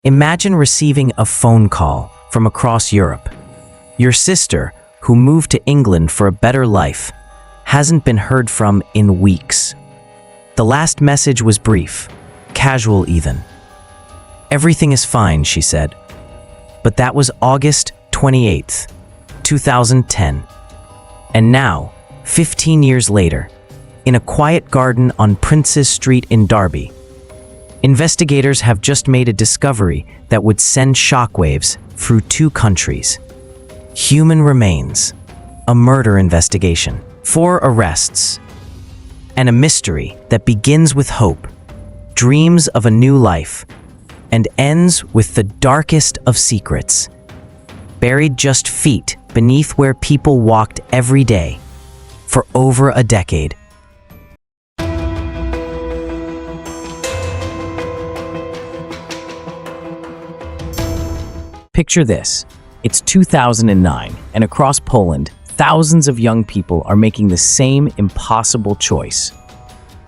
Imagine receiving a phone call from across Europe. Your sister, who moved to England for a better life, hasn't been heard from in weeks. The last message was brief, casual even. "Everything is fine," she said. But that was August 28th, 2010. And now, 15 years later, in a quiet garden on Princes Street in Derby, investigators have just made a discovery that would send shockwaves through two countries. Human remains, a murder investigation, 4 arrests, and a mystery that begins with hope, dreams of a new life, and ends with the darkest of secrets, buried just feet beneath where people walked every day for over a decade. Picture this. It's 2009, and across Poland, thousands of young people are making the same impossible choice.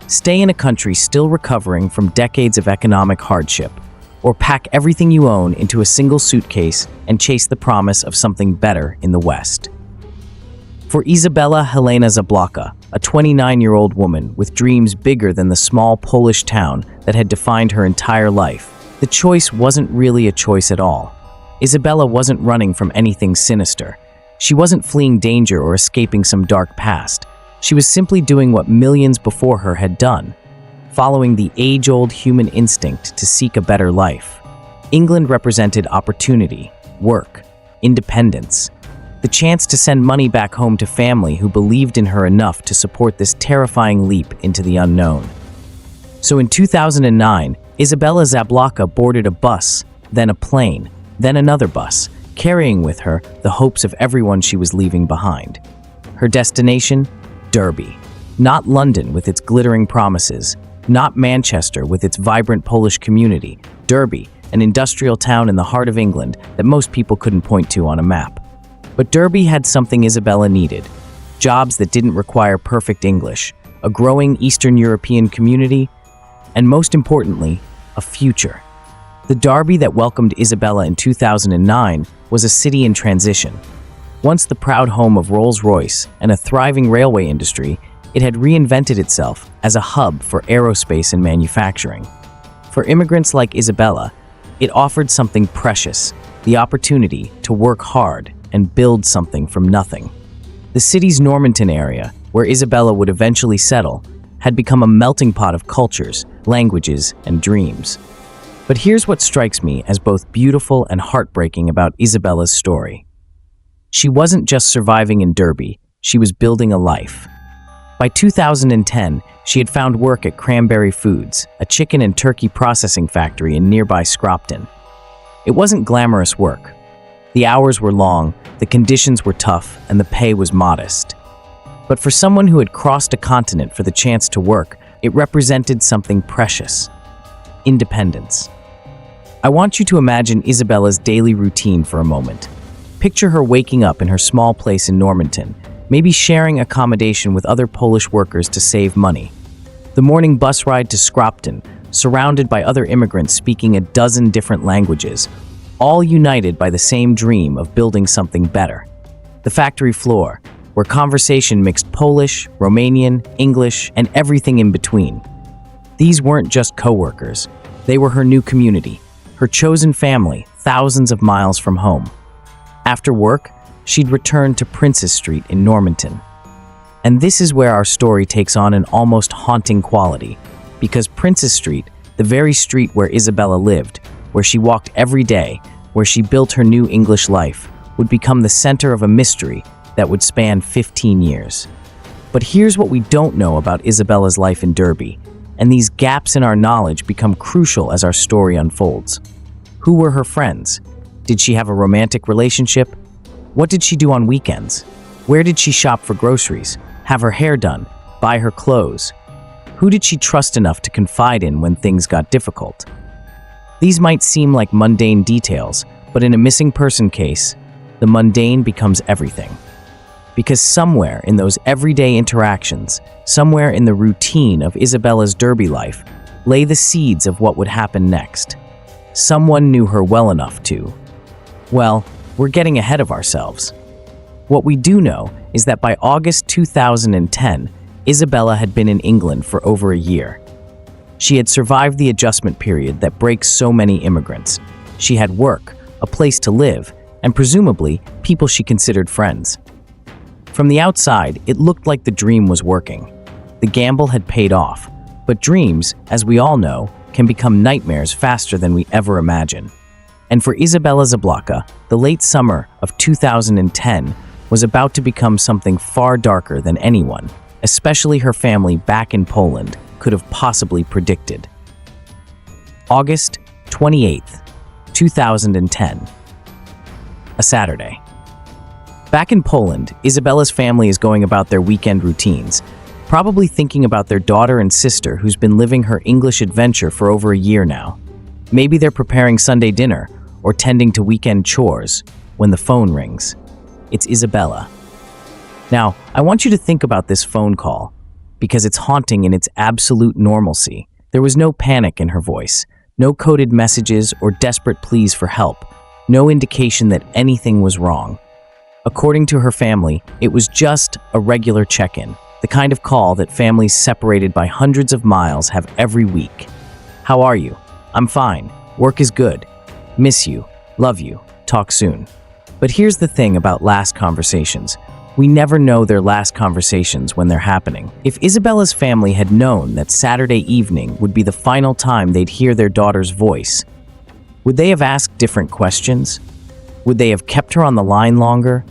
Stay in a country still recovering from decades of economic hardship, or pack everything you own into a single suitcase and chase the promise of something better in the West. For Izabela Zablocka, a 29-year-old woman with dreams bigger than the small Polish town that had defined her entire life, the choice wasn't really a choice at all. Izabela wasn't running from anything sinister. She wasn't fleeing danger or escaping some dark past. She was simply doing what millions before her had done, following the age-old human instinct to seek a better life. England represented opportunity, work, independence, the chance to send money back home to family who believed in her enough to support this terrifying leap into the unknown. So in 2009, Izabela Zablocka boarded a bus, then a plane, then another bus, carrying with her the hopes of everyone she was leaving behind. Her destination? Derby. Not London with its glittering promises, not Manchester with its vibrant Polish community. Derby, an industrial town in the heart of England that most people couldn't point to on a map. But Derby had something Izabela needed. Jobs that didn't require perfect English, a growing Eastern European community, and most importantly, a future. The Derby that welcomed Izabela in 2009 was a city in transition. Once the proud home of Rolls-Royce and a thriving railway industry, it had reinvented itself as a hub for aerospace and manufacturing. For immigrants like Izabela, it offered something precious, the opportunity to work hard and build something from nothing. The city's Normanton area, where Izabela would eventually settle, had become a melting pot of cultures, languages, and dreams. But here's what strikes me as both beautiful and heartbreaking about Izabela's story. She wasn't just surviving in Derby, she was building a life. By 2010, she had found work at Cranberry Foods, a chicken and turkey processing factory in nearby Scropton. It wasn't glamorous work. The hours were long, the conditions were tough, and the pay was modest. But for someone who had crossed a continent for the chance to work, it represented something precious: independence. I want you to imagine Izabela's daily routine for a moment. Picture her waking up in her small place in Normanton, maybe sharing accommodation with other Polish workers to save money. The morning bus ride to Scropton, surrounded by other immigrants speaking a dozen different languages, all united by the same dream of building something better. The factory floor, where conversation mixed Polish, Romanian, English, and everything in between. These weren't just co-workers. They were her new community, her chosen family, thousands of miles from home. After work, she'd return to Princes Street in Normanton. And this is where our story takes on an almost haunting quality, because Princes Street, the very street where Izabela lived, where she walked every day, where she built her new English life, would become the center of a mystery that would span 15 years. But here's what we don't know about Izabela's life in Derby, and these gaps in our knowledge become crucial as our story unfolds. Who were her friends? Did she have a romantic relationship? What did she do on weekends? Where did she shop for groceries, have her hair done, buy her clothes? Who did she trust enough to confide in when things got difficult? These might seem like mundane details, but in a missing person case, the mundane becomes everything. Because somewhere in those everyday interactions, somewhere in the routine of Izabela's Derby life, lay the seeds of what would happen next. someone knew her well enough to. Well, we're getting ahead of ourselves. What we do know is that by August 2010, Izabela had been in England for over a year. She had survived the adjustment period that breaks so many immigrants. She had work, a place to live, and presumably people she considered friends. From the outside, it looked like the dream was working. The gamble had paid off, but dreams, as we all know, can become nightmares faster than we ever imagine. And for Izabela Zablocka, the late summer of 2010 was about to become something far darker than anyone, especially her family back in Poland, could have possibly predicted. August 28th, 2010. A Saturday. Back in Poland, Izabela's family is going about their weekend routines, probably thinking about their daughter and sister who's been living her English adventure for over a year now. Maybe they're preparing Sunday dinner or tending to weekend chores when the phone rings. It's Izabela. Now, I want you to think about this phone call because it's haunting in its absolute normalcy. There was no panic in her voice, no coded messages or desperate pleas for help, no indication that anything was wrong. According to her family, it was just a regular check-in, the kind of call that families separated by hundreds of miles have every week. How are you? I'm fine. Work is good. Miss you. Love you. Talk soon. But here's the thing about last conversations. We never know their last conversations when they're happening. If Izabela's family had known that Saturday evening would be the final time they'd hear their daughter's voice, would they have asked different questions? Would they have kept her on the line longer?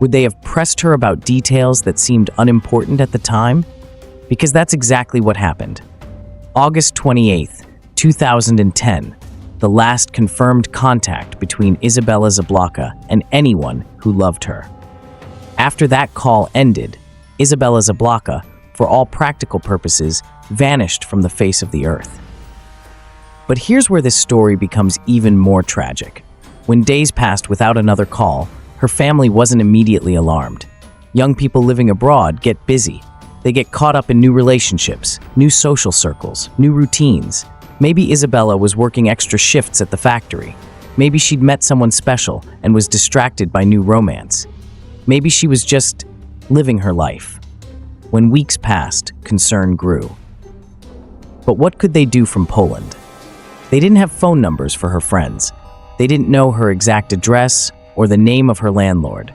Would they have pressed her about details that seemed unimportant at the time? Because that's exactly what happened. August 28th, 2010, the last confirmed contact between Izabela Zablocka and anyone who loved her. After that call ended, Izabela Zablocka, for all practical purposes, vanished from the face of the earth. But here's where this story becomes even more tragic. When days passed without another call, her family wasn't immediately alarmed. Young people living abroad get busy. They get caught up in new relationships, new social circles, new routines. Maybe Izabela was working extra shifts at the factory. Maybe she'd met someone special and was distracted by new romance. Maybe she was just living her life. When weeks passed, concern grew. But what could they do from Poland? They didn't have phone numbers for her friends. They didn't know her exact address or the name of her landlord.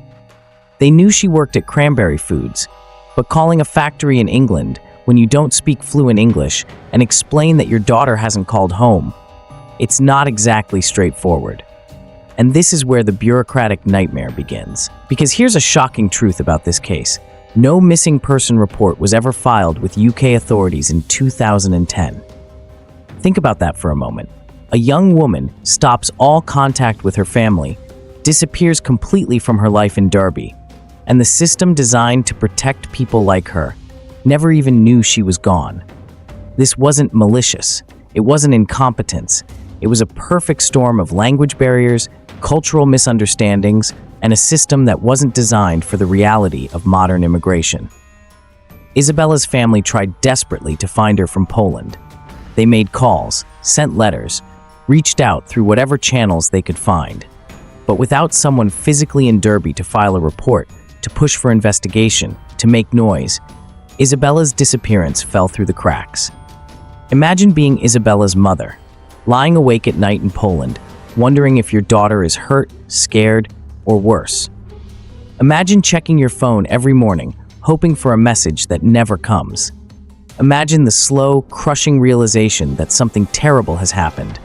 They knew she worked at Cranberry Foods, but calling a factory in England when you don't speak fluent English and explain that your daughter hasn't called home, it's not exactly straightforward. And this is where the bureaucratic nightmare begins. Because here's a shocking truth about this case. No missing person report was ever filed with UK authorities in 2010. Think about that for a moment. A young woman stops all contact with her family, disappears completely from her life in Derby, and the system designed to protect people like her never even knew she was gone. This wasn't malicious. It wasn't incompetence. It was a perfect storm of language barriers, cultural misunderstandings, and a system that wasn't designed for the reality of modern immigration. Izabela's family tried desperately to find her from Poland. They made calls, sent letters, reached out through whatever channels they could find. But without someone physically in Derby to file a report, to push for investigation, to make noise, Izabela's disappearance fell through the cracks. Imagine being Izabela's mother, lying awake at night in Poland, wondering if your daughter is hurt, scared, or worse. Imagine checking your phone every morning, hoping for a message that never comes. Imagine the slow, crushing realization that something terrible has happened,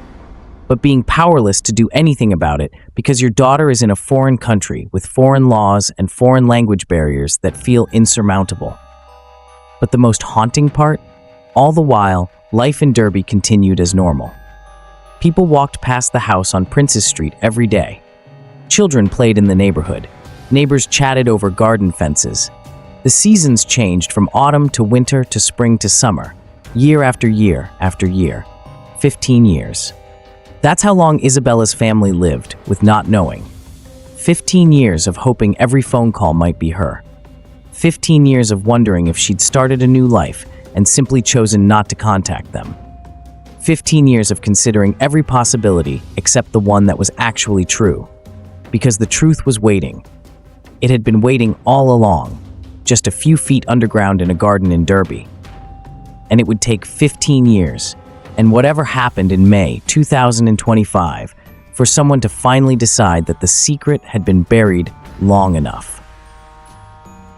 but being powerless to do anything about it because your daughter is in a foreign country with foreign laws and foreign language barriers that feel insurmountable. But the most haunting part? All the while, life in Derby continued as normal. People walked past the house on Princes Street every day. Children played in the neighborhood. Neighbors chatted over garden fences. The seasons changed from autumn to winter to spring to summer, year after year after year. 15 years. That's how long Izabela's family lived, with not knowing. 15 years of hoping every phone call might be her. 15 years of wondering if she'd started a new life and simply chosen not to contact them. 15 years of considering every possibility except the one that was actually true. Because the truth was waiting. It had been waiting all along, just a few feet underground in a garden in Derby. And it would take 15 years, and whatever happened in May 2025, for someone to finally decide that the secret had been buried long enough.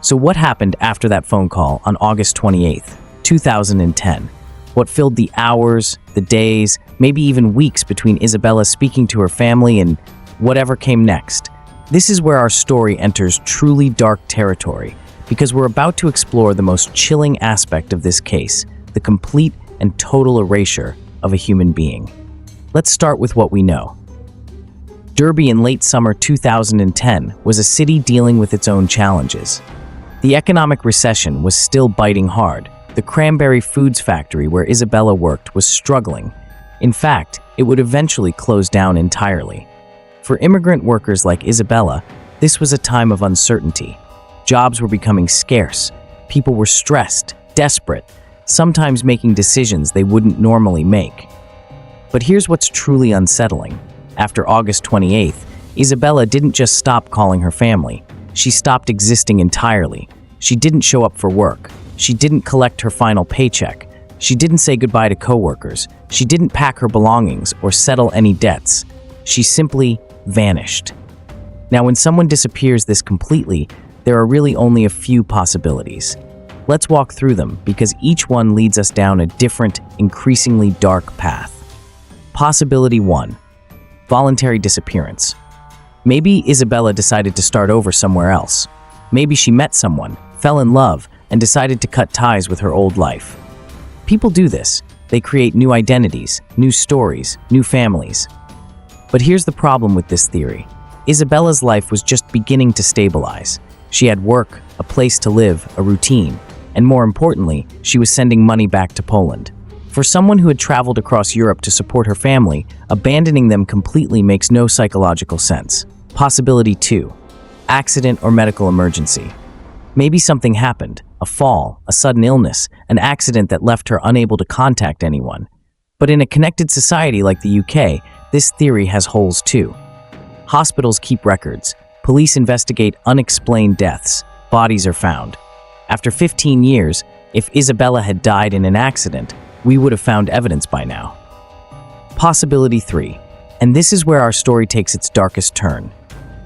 So what happened after that phone call on August 28th, 2010? What filled the hours, the days, maybe even weeks between Izabela speaking to her family and whatever came next? This is where our story enters truly dark territory, because we're about to explore the most chilling aspect of this case, the complete and total erasure of a human being. Let's start with what we know. Derby in late summer 2010 was a city dealing with its own challenges. The economic recession was still biting hard. The Cranberry Foods factory where Izabela worked was struggling. In fact, it would eventually close down entirely. For immigrant workers like Izabela, this was a time of uncertainty. Jobs were becoming scarce. People were stressed, desperate, sometimes making decisions they wouldn't normally make. But here's what's truly unsettling. After August 28th, Izabela didn't just stop calling her family. She stopped existing entirely. She didn't show up for work. She didn't collect her final paycheck. She didn't say goodbye to coworkers. She didn't pack her belongings or settle any debts. She simply vanished. Now, when someone disappears this completely, there are really only a few possibilities. Let's walk through them because each one leads us down a different, increasingly dark path. Possibility 1. Voluntary disappearance. Maybe Izabela decided to start over somewhere else. Maybe she met someone, fell in love, and decided to cut ties with her old life. People do this. They create new identities, new stories, new families. But here's the problem with this theory. Izabela's life was just beginning to stabilize. She had work, a place to live, a routine, and more importantly, she was sending money back to Poland. For someone who had traveled across Europe to support her family, abandoning them completely makes no psychological sense. Possibility 2. Accident or medical emergency. Maybe something happened, a fall, a sudden illness, an accident that left her unable to contact anyone. But in a connected society like the UK, this theory has holes too. Hospitals keep records. Police investigate unexplained deaths. Bodies are found. After 15 years, if Izabela had died in an accident, we would have found evidence by now. Possibility 3. And this is where our story takes its darkest turn.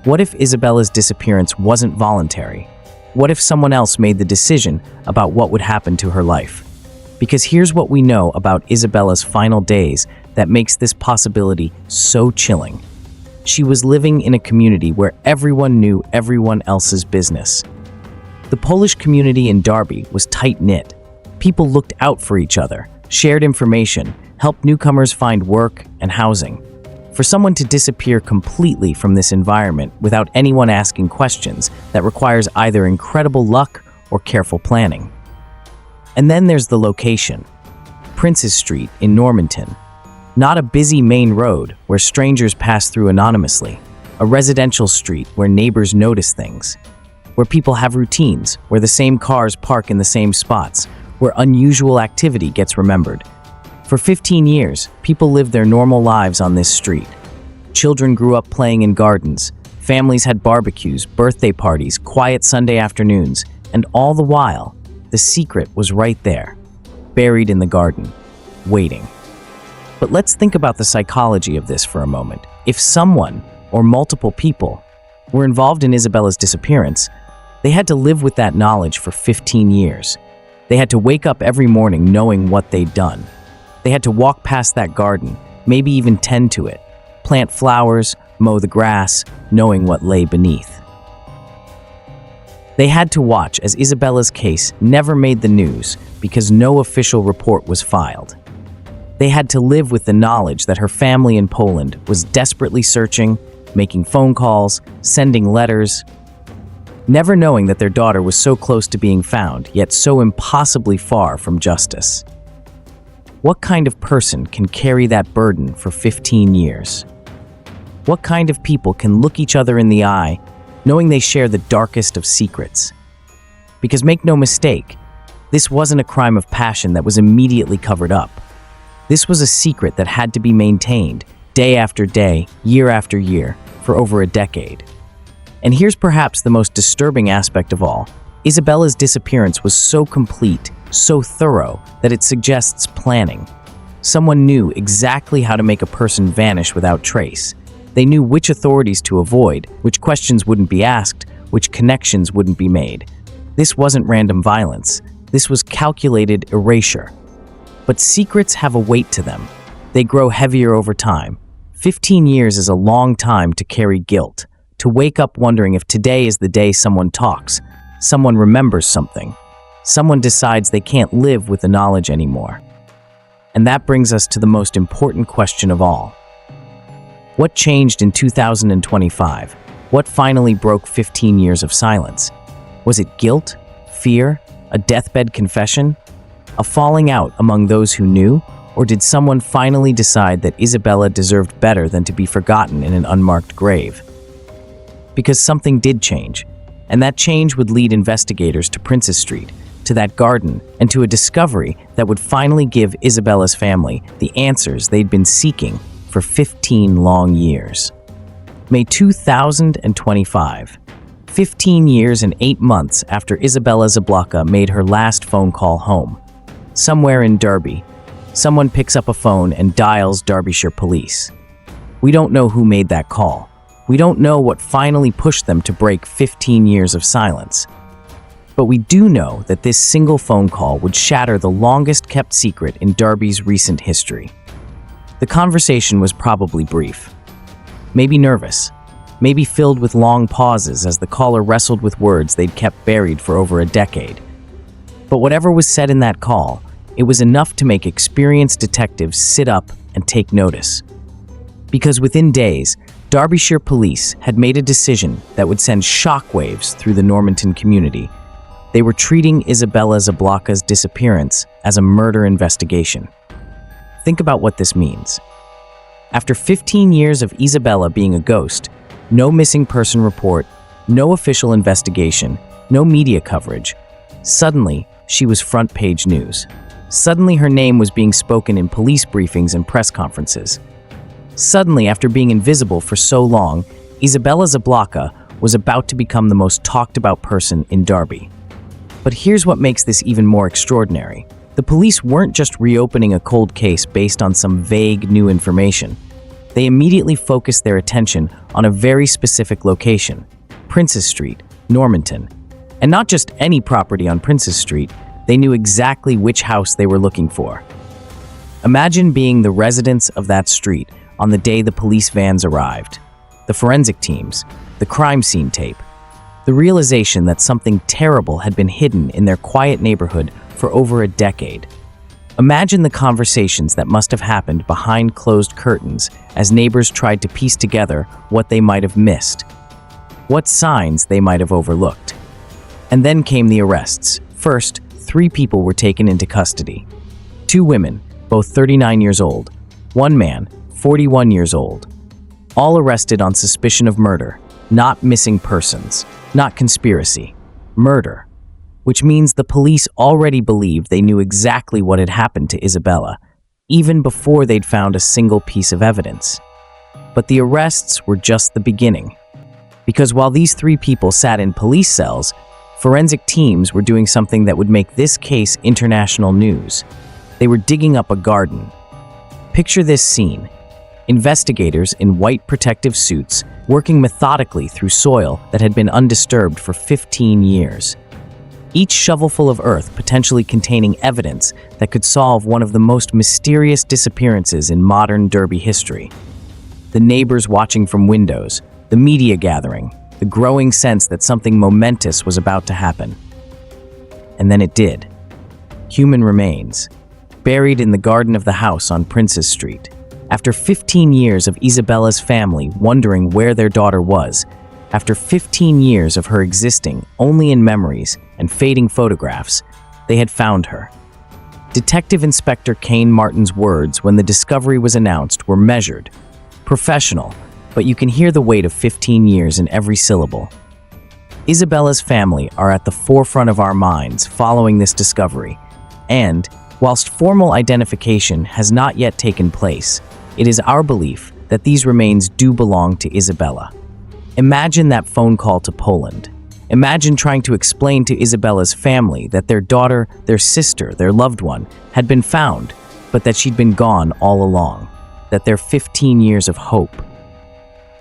What if Izabela's disappearance wasn't voluntary? What if someone else made the decision about what would happen to her life? Because here's what we know about Izabela's final days that makes this possibility so chilling. She was living in a community where everyone knew everyone else's business. The Polish community in Derby was tight-knit. People looked out for each other, shared information, helped newcomers find work and housing. For someone to disappear completely from this environment without anyone asking questions, that requires either incredible luck or careful planning. And then there's the location. Princes Street in Normanton. Not a busy main road where strangers pass through anonymously. A residential street where neighbors notice things. Where people have routines, where the same cars park in the same spots, where unusual activity gets remembered. For 15 years, people lived their normal lives on this street. Children grew up playing in gardens. Families had barbecues, birthday parties, quiet Sunday afternoons, and all the while, the secret was right there, buried in the garden, waiting. But let's think about the psychology of this for a moment. If someone, or multiple people, were involved in Izabela's disappearance, they had to live with that knowledge for 15 years. They had to wake up every morning knowing what they'd done. They had to walk past that garden, maybe even tend to it, plant flowers, mow the grass, knowing what lay beneath. They had to watch as Izabela's case never made the news because no official report was filed. They had to live with the knowledge that her family in Poland was desperately searching, making phone calls, sending letters, never knowing that their daughter was so close to being found, yet so impossibly far from justice. What kind of person can carry that burden for 15 years? What kind of people can look each other in the eye, knowing they share the darkest of secrets? Because make no mistake, this wasn't a crime of passion that was immediately covered up. This was a secret that had to be maintained, day after day, year after year, for over a decade. And here's perhaps the most disturbing aspect of all. Izabela's disappearance was so complete, so thorough, that it suggests planning. Someone knew exactly how to make a person vanish without trace. They knew which authorities to avoid, which questions wouldn't be asked, which connections wouldn't be made. This wasn't random violence. This was calculated erasure. But secrets have a weight to them. They grow heavier over time. 15 years is a long time to carry guilt, to wake up wondering if today is the day someone talks, someone remembers something, someone decides they can't live with the knowledge anymore. And that brings us to the most important question of all. What changed in 2025? What finally broke 15 years of silence? Was it guilt, fear, a deathbed confession, a falling out among those who knew? Or did someone finally decide that Izabela deserved better than to be forgotten in an unmarked grave? Because something did change, and that change would lead investigators to Princess Street, to that garden, and to a discovery that would finally give Izabela's family the answers they'd been seeking for 15 long years. May 2025. 15 years and 8 months after Izabela Zablocka made her last phone call home. Somewhere in Derby, someone picks up a phone and dials Derbyshire police. We don't know who made that call. We don't know what finally pushed them to break 15 years of silence. But we do know that this single phone call would shatter the longest-kept secret in Derby's recent history. The conversation was probably brief. Maybe nervous. Maybe filled with long pauses as the caller wrestled with words they'd kept buried for over a decade. But whatever was said in that call, it was enough to make experienced detectives sit up and take notice. Because within days, Derbyshire police had made a decision that would send shockwaves through the Normanton community. They were treating Izabela Zablocka's disappearance as a murder investigation. Think about what this means. After 15 years of Izabela being a ghost, no missing person report, no official investigation, no media coverage, suddenly she was front-page news. Suddenly her name was being spoken in police briefings and press conferences. Suddenly, after being invisible for so long, Izabela Zablocka was about to become the most talked-about person in Derby. But here's what makes this even more extraordinary. The police weren't just reopening a cold case based on some vague new information. They immediately focused their attention on a very specific location, Princess Street, Normanton. And not just any property on Princess Street, they knew exactly which house they were looking for. Imagine being the residents of that street on the day the police vans arrived, the forensic teams, the crime scene tape, the realization that something terrible had been hidden in their quiet neighborhood for over a decade. Imagine the conversations that must have happened behind closed curtains as neighbors tried to piece together what they might have missed, what signs they might have overlooked. And then came the arrests. First, 3 people were taken into custody. 2 women, both 39 years old, 1 man, 41 years old, all arrested on suspicion of murder, not missing persons, not conspiracy, murder, which means the police already believed they knew exactly what had happened to Izabela, even before they'd found a single piece of evidence. But the arrests were just the beginning, because while these 3 people sat in police cells, forensic teams were doing something that would make this case international news. They were digging up a garden. Picture this scene. Investigators in white protective suits working methodically through soil that had been undisturbed for 15 years. Each shovelful of earth potentially containing evidence that could solve one of the most mysterious disappearances in modern Derby history. The neighbors watching from windows, the media gathering, the growing sense that something momentous was about to happen. And then it did. Human remains, buried in the garden of the house on Princess Street. After 15 years of Izabela's family wondering where their daughter was, after 15 years of her existing only in memories and fading photographs, they had found her. Detective Inspector Kane Martin's words when the discovery was announced were measured, professional, but you can hear the weight of 15 years in every syllable. Izabela's family are at the forefront of our minds following this discovery, and Whilst formal identification has not yet taken place, it is our belief that these remains do belong to Izabela. Imagine that phone call to Poland. Imagine trying to explain to Izabela's family that their daughter, their sister, their loved one had been found, but that she'd been gone all along. That their 15 years of hope,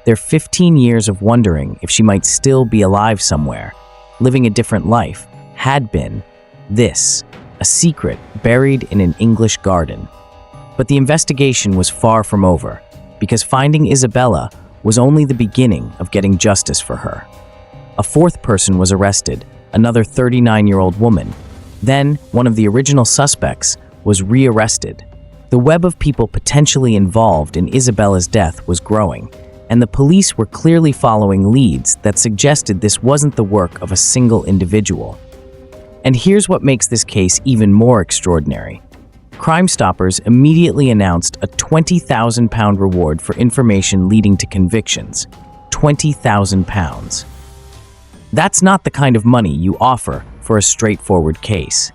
their 15 years of wondering if she might still be alive somewhere, living a different life, had been this, a secret buried in an English garden. But the investigation was far from over, because finding Izabela was only the beginning of getting justice for her. A fourth person was arrested, another 39-year-old woman. Then, one of the original suspects was rearrested. The web of people potentially involved in Izabela's death was growing, and the police were clearly following leads that suggested this wasn't the work of a single individual. And here's what makes this case even more extraordinary. Crime Stoppers immediately announced a £20,000 reward for information leading to convictions. £20,000. That's not the kind of money you offer for a straightforward case.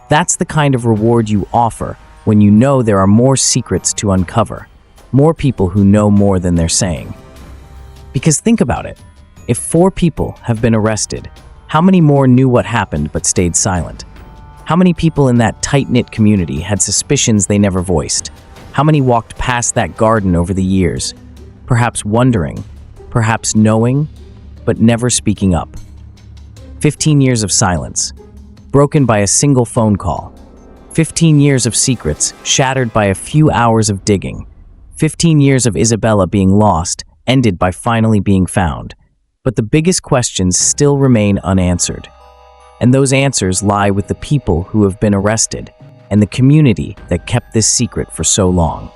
That's the kind of reward you offer when you know there are more secrets to uncover, more people who know more than they're saying. Because think about it, if 4 people have been arrested, how many more knew what happened but stayed silent? How many people in that tight-knit community had suspicions they never voiced? How many walked past that garden over the years, perhaps wondering, perhaps knowing, but never speaking up? 15 years of silence, broken by a single phone call. 15 years of secrets shattered by a few hours of digging. 15 years of Izabela being lost, ended by finally being found. But the biggest questions still remain unanswered. And those answers lie with the people who have been arrested and the community that kept this secret for so long.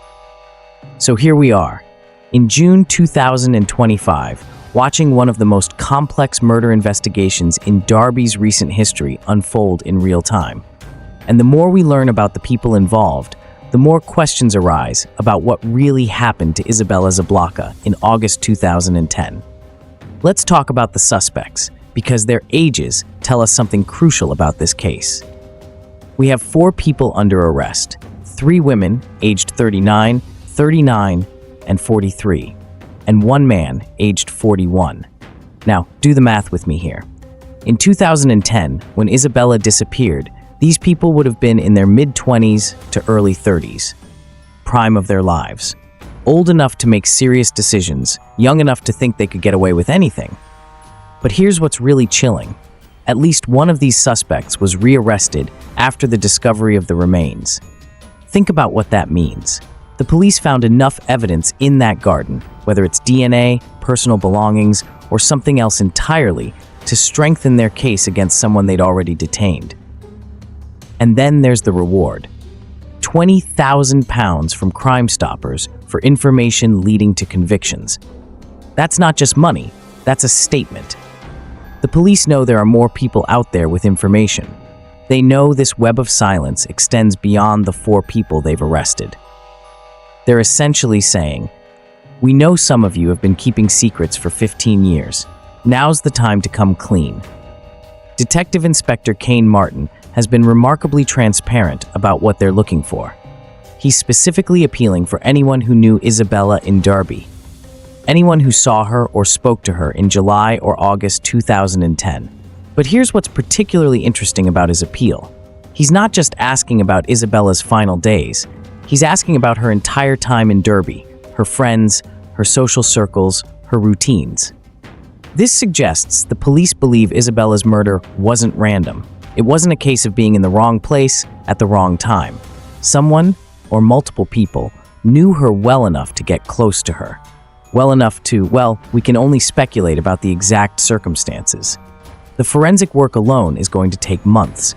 So here we are, in June 2025, watching one of the most complex murder investigations in Derby's recent history unfold in real time. And the more we learn about the people involved, the more questions arise about what really happened to Izabela Zablocka in August 2010. Let's talk about the suspects, because their ages tell us something crucial about this case. We have 4 people under arrest, 3 women aged 39, 39, and 43, and 1 man aged 41. Now, do the math with me here. In 2010, when Izabela disappeared, these people would have been in their mid-20s to early 30s, prime of their lives. Old enough to make serious decisions, young enough to think they could get away with anything. But here's what's really chilling. At least one of these suspects was rearrested after the discovery of the remains. Think about what that means. The police found enough evidence in that garden, whether it's DNA, personal belongings, or something else entirely, to strengthen their case against someone they'd already detained. And then there's the reward. £20,000 from Crime Stoppers for information leading to convictions. That's not just money, that's a statement. The police know there are more people out there with information. They know this web of silence extends beyond the 4 people they've arrested. They're essentially saying, we know some of you have been keeping secrets for 15 years. Now's the time to come clean. Detective Inspector Kane Martin has been remarkably transparent about what they're looking for. He's specifically appealing for anyone who knew Izabela in Derby, anyone who saw her or spoke to her in July or August 2010. But here's what's particularly interesting about his appeal. He's not just asking about Izabela's final days, he's asking about her entire time in Derby, her friends, her social circles, her routines. This suggests the police believe Izabela's murder wasn't random. It wasn't a case of being in the wrong place at the wrong time. Someone, or multiple people, knew her well enough to get close to her. Well enough to, well, we can only speculate about the exact circumstances. The forensic work alone is going to take months.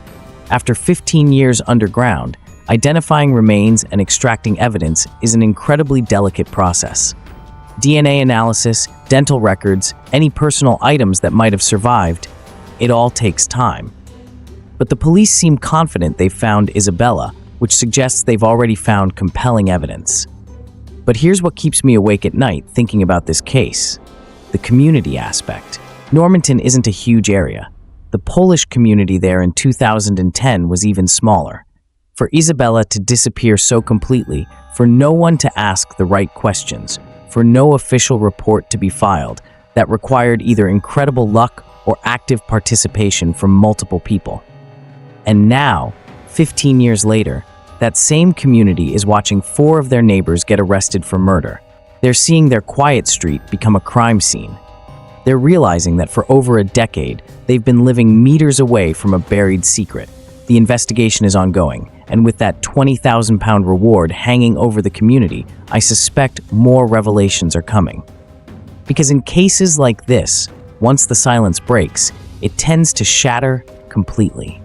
After 15 years underground, identifying remains and extracting evidence is an incredibly delicate process. DNA analysis, dental records, any personal items that might have survived, it all takes time. But the police seem confident they've found Izabela, which suggests they've already found compelling evidence. But here's what keeps me awake at night thinking about this case: the community aspect. Normanton isn't a huge area. The Polish community there in 2010 was even smaller. For Izabela to disappear so completely, for no one to ask the right questions, for no official report to be filed that required either incredible luck or active participation from multiple people. And now, 15 years later, that same community is watching 4 of their neighbors get arrested for murder. They're seeing their quiet street become a crime scene. They're realizing that for over a decade, they've been living meters away from a buried secret. The investigation is ongoing, and with that £20,000 reward hanging over the community, I suspect more revelations are coming. Because in cases like this, once the silence breaks, it tends to shatter completely.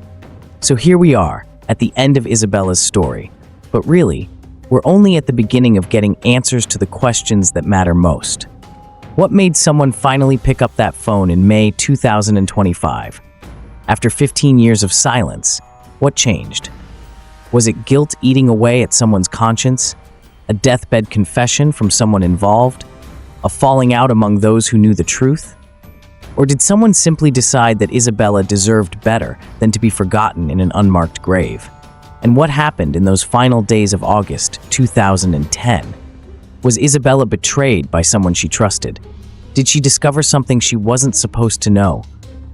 So here we are, at the end of Izabela's story. But really, we're only at the beginning of getting answers to the questions that matter most. What made someone finally pick up that phone in May 2025? After 15 years of silence, what changed? Was it guilt eating away at someone's conscience? A deathbed confession from someone involved? A falling out among those who knew the truth? Or did someone simply decide that Izabela deserved better than to be forgotten in an unmarked grave? And what happened in those final days of August 2010? Was Izabela betrayed by someone she trusted? Did she discover something she wasn't supposed to know?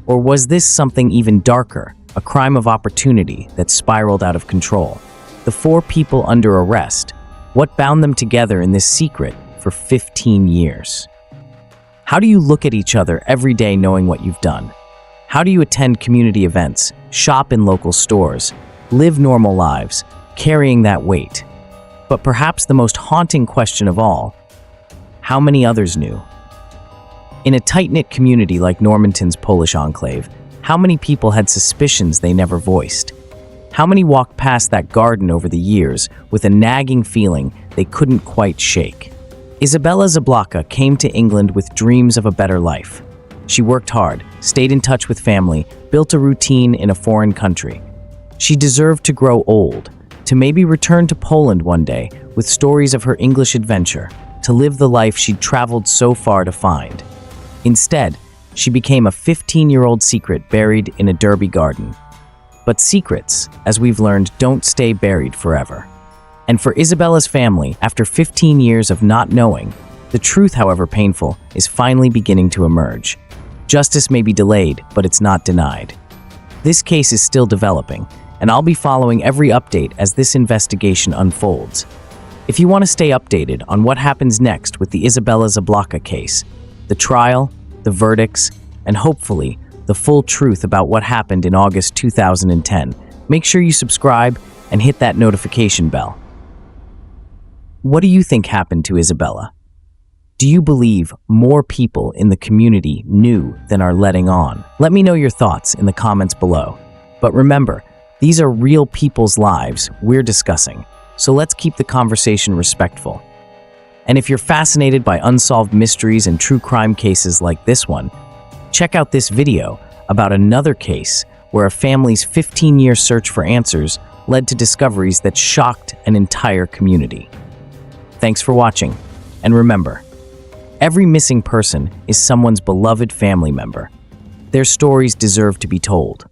Or was this something even darker, a crime of opportunity that spiraled out of control? The 4 people under arrest, what bound them together in this secret for 15 years? How do you look at each other every day knowing what you've done? How do you attend community events, shop in local stores, live normal lives, carrying that weight? But perhaps the most haunting question of all, how many others knew? In a tight-knit community like Normanton's Polish enclave, how many people had suspicions they never voiced? How many walked past that garden over the years with a nagging feeling they couldn't quite shake? Izabela Zablocka came to England with dreams of a better life. She worked hard, stayed in touch with family, built a routine in a foreign country. She deserved to grow old, to maybe return to Poland one day with stories of her English adventure, to live the life she'd traveled so far to find. Instead, she became a 15-year-old secret buried in a Derby garden. But secrets, as we've learned, don't stay buried forever. And for Izabela's family, after 15 years of not knowing, the truth, however painful, is finally beginning to emerge. Justice may be delayed, but it's not denied. This case is still developing, and I'll be following every update as this investigation unfolds. If you want to stay updated on what happens next with the Izabela Zablocka case, the trial, the verdicts, and hopefully the full truth about what happened in August 2010, make sure you subscribe and hit that notification bell. What do you think happened to Izabela? Do you believe more people in the community knew than are letting on? Let me know your thoughts in the comments below. But remember, these are real people's lives we're discussing, so let's keep the conversation respectful. And if you're fascinated by unsolved mysteries and true crime cases like this one, check out this video about another case where a family's 15-year search for answers led to discoveries that shocked an entire community. Thanks for watching, and remember, every missing person is someone's beloved family member. Their stories deserve to be told.